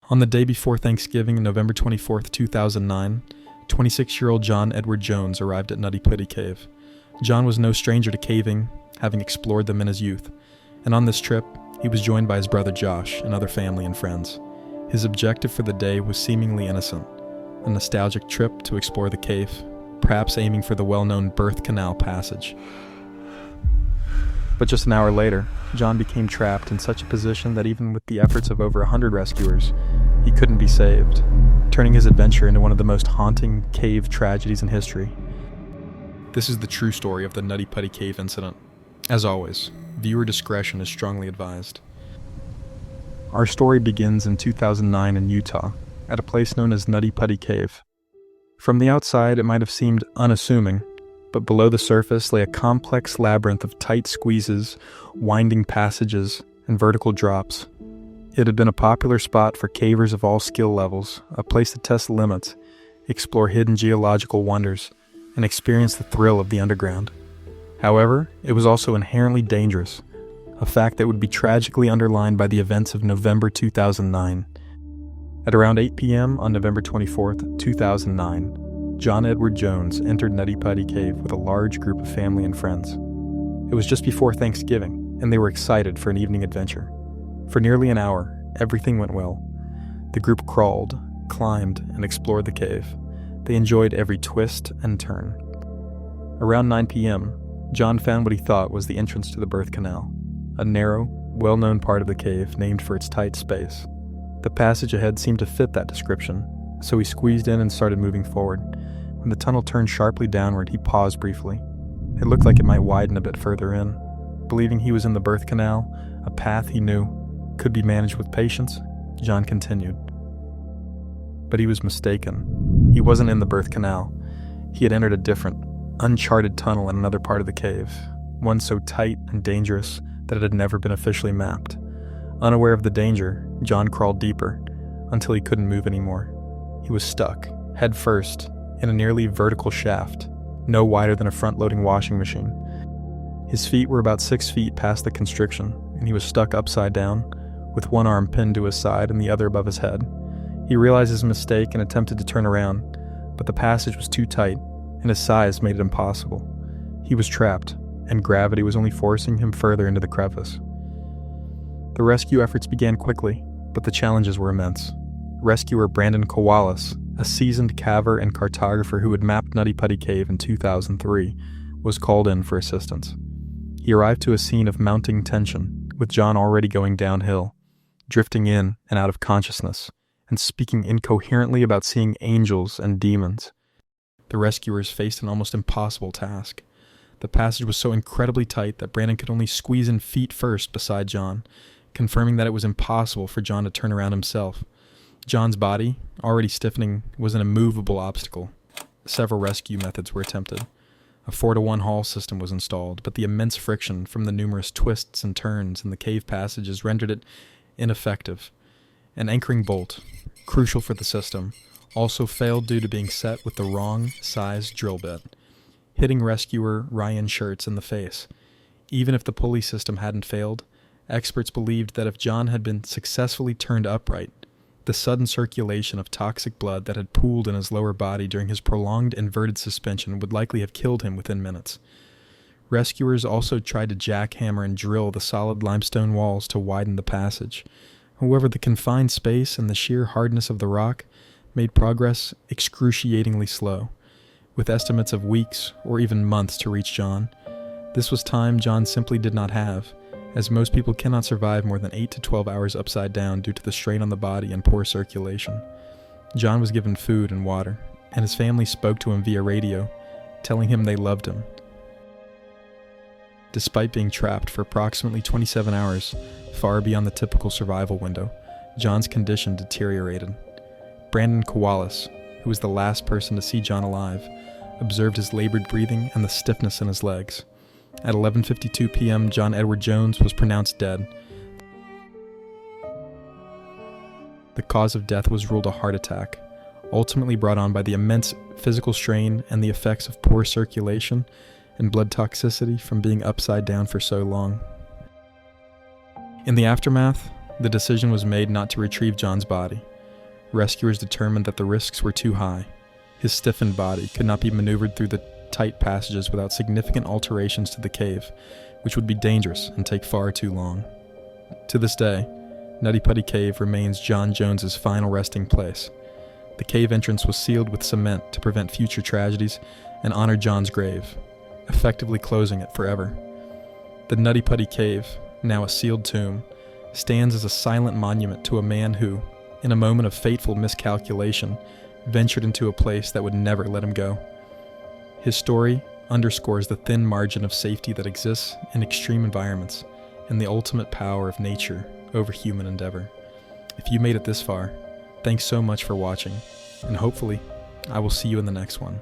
On the day before Thanksgiving, November 24th, 2009, 26-year-old John Edward Jones arrived at Nutty Putty Cave. John was no stranger to caving, having explored them in his youth, and on this trip, he was joined by his brother Josh and other family and friends. His objective for the day was seemingly innocent, a nostalgic trip to explore the cave, perhaps aiming for the well-known birth canal passage. But just an hour later, John became trapped in such a position that even with the efforts of over 100 rescuers, he couldn't be saved, turning his adventure into one of the most haunting cave tragedies in history. This is the true story of the Nutty Putty Cave incident. As always, viewer discretion is strongly advised. Our story begins in 2009 in Utah, at a place known as Nutty Putty Cave. From the outside, it might have seemed unassuming, but below the surface lay a complex labyrinth of tight squeezes, winding passages, and vertical drops. It had been a popular spot for cavers of all skill levels, a place to test limits, explore hidden geological wonders, and experience the thrill of the underground. However, it was also inherently dangerous, a fact that would be tragically underlined by the events of November 2009. At around 8 p.m. on November 24th, 2009, John Edward Jones entered Nutty Putty Cave with a large group of family and friends. It was just before Thanksgiving, and they were excited for an evening adventure. For nearly an hour, everything went well. The group crawled, climbed, and explored the cave. They enjoyed every twist and turn. Around 9 p.m., John found what he thought was the entrance to the birth canal, a narrow, well-known part of the cave named for its tight space. The passage ahead seemed to fit that description, so he squeezed in and started moving forward. When the tunnel turned sharply downward, he paused briefly. It looked like it might widen a bit further in. Believing he was in the birth canal, a path he knew could be managed with patience, John continued. But he was mistaken. He wasn't in the birth canal. He had entered a different, uncharted tunnel in another part of the cave, one so tight and dangerous that it had never been officially mapped. Unaware of the danger, John crawled deeper, until he couldn't move anymore. He was stuck, head first, in a nearly vertical shaft, no wider than a front-loading washing machine. His feet were about 6 feet past the constriction, and he was stuck upside down, with one arm pinned to his side and the other above his head. He realized his mistake and attempted to turn around, but the passage was too tight, and his size made it impossible. He was trapped, and gravity was only forcing him further into the crevice. The rescue efforts began quickly, but the challenges were immense. Rescuer Brandon Kowalis, a seasoned caver and cartographer who had mapped Nutty Putty Cave in 2003, was called in for assistance. He arrived to a scene of mounting tension, with John already going downhill, drifting in and out of consciousness, and speaking incoherently about seeing angels and demons. The rescuers faced an almost impossible task. The passage was so incredibly tight that Brandon could only squeeze in feet first beside John, confirming that it was impossible for John to turn around himself. John's body, already stiffening, was an immovable obstacle. Several rescue methods were attempted. A 4-to-1 haul system was installed, but the immense friction from the numerous twists and turns in the cave passages rendered it ineffective. An anchoring bolt, crucial for the system, also failed due to being set with the wrong size drill bit, hitting rescuer Ryan Schertz in the face. Even if the pulley system hadn't failed, experts believed that if John had been successfully turned upright, the sudden circulation of toxic blood that had pooled in his lower body during his prolonged inverted suspension would likely have killed him within minutes. Rescuers also tried to jackhammer and drill the solid limestone walls to widen the passage. However, the confined space and the sheer hardness of the rock made progress excruciatingly slow, with estimates of weeks or even months to reach John. This was time John simply did not have, as most people cannot survive more than 8 to 12 hours upside down due to the strain on the body and poor circulation. John was given food and water, and his family spoke to him via radio, telling him they loved him. Despite being trapped for approximately 27 hours, far beyond the typical survival window, John's condition deteriorated. Brandon Kowalis, who was the last person to see John alive, observed his labored breathing and the stiffness in his legs. At 11:52 p.m., John Edward Jones was pronounced dead. The cause of death was ruled a heart attack, ultimately brought on by the immense physical strain and the effects of poor circulation and blood toxicity from being upside down for so long. In the aftermath, the decision was made not to retrieve John's body. rescuers determined that the risks were too high. His stiffened body could not be maneuvered through the tight passages without significant alterations to the cave, which would be dangerous and take far too long. To this day, Nutty Putty Cave remains John Jones's final resting place. The cave entrance was sealed with cement to prevent future tragedies and honor John's grave, effectively closing it forever. The Nutty Putty Cave, now a sealed tomb, stands as a silent monument to a man who, in a moment of fateful miscalculation, ventured into a place that would never let him go. His story underscores the thin margin of safety that exists in extreme environments and the ultimate power of nature over human endeavor. If you made it this far, thanks so much for watching, and hopefully, I will see you in the next one.